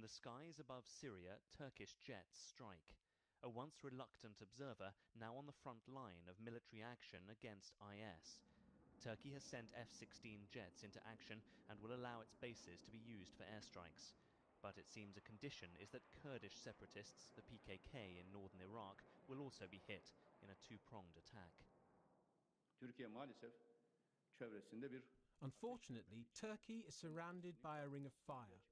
From the skies above Syria, Turkish jets strike. A once reluctant observer, now on the front line of military action against IS. Turkey has sent F-16 jets into action and will allow its bases to be used for airstrikes. But it seems a condition is that Kurdish separatists, the PKK in northern Iraq, will also be hit in a two-pronged attack. Unfortunately, Turkey is surrounded by a ring of fire.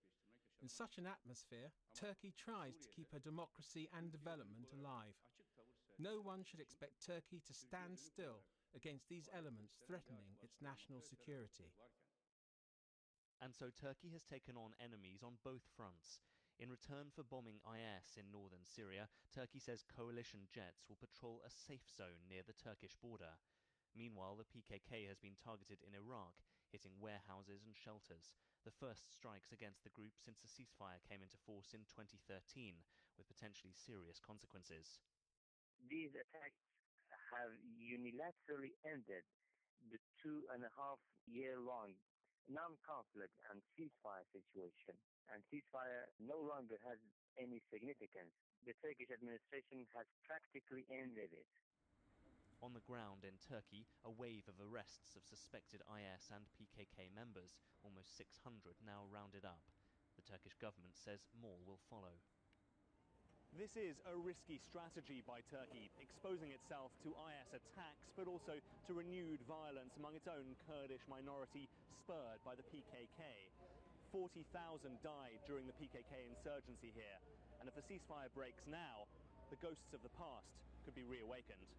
In such an atmosphere, Turkey tries to keep her democracy and development alive. No one should expect Turkey to stand still against these elements threatening its national security. And so Turkey has taken on enemies on both fronts. In return for bombing IS in northern Syria, Turkey says coalition jets will patrol a safe zone near the Turkish border. Meanwhile, the PKK has been targeted in Iraq, hitting warehouses and shelters, the first strikes against the group since the ceasefire came into force in 2013, with potentially serious consequences. These attacks have unilaterally ended the 2.5-year-long non-conflict and ceasefire situation, and ceasefire no longer has any significance. The Turkish administration has practically ended it. On the ground in Turkey, a wave of arrests of suspected IS and PKK members, almost 600 now rounded up. The Turkish government says more will follow. This is a risky strategy by Turkey, exposing itself to IS attacks, but also to renewed violence among its own Kurdish minority, spurred by the PKK. 40,000 died during the PKK insurgency here, and if the ceasefire breaks now, the ghosts of the past could be reawakened.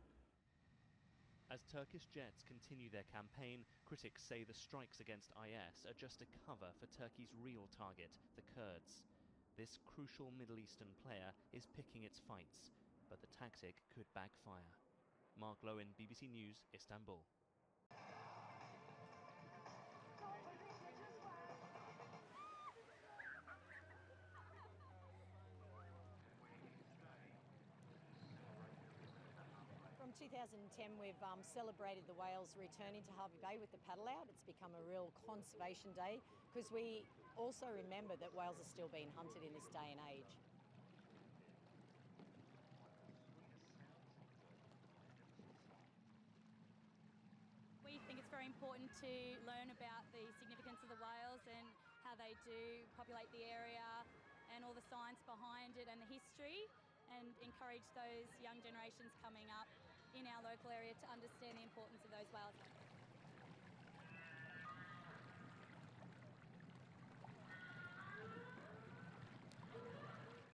As Turkish jets continue their campaign, critics say the strikes against IS are just a cover for Turkey's real target, the Kurds. This crucial Middle Eastern player is picking its fights, but the tactic could backfire. Mark Lowen, BBC News, Istanbul. From 2010, we've celebrated the whales returning to Harvey Bay with the paddle out. It's become a real conservation day because we also remember that whales are still being hunted in this day and age. We think it's very important to learn about the significance of the whales and how they do populate the area and all the science behind it and the history, and encourage those young generations coming up in our local area to understand the importance of those whales.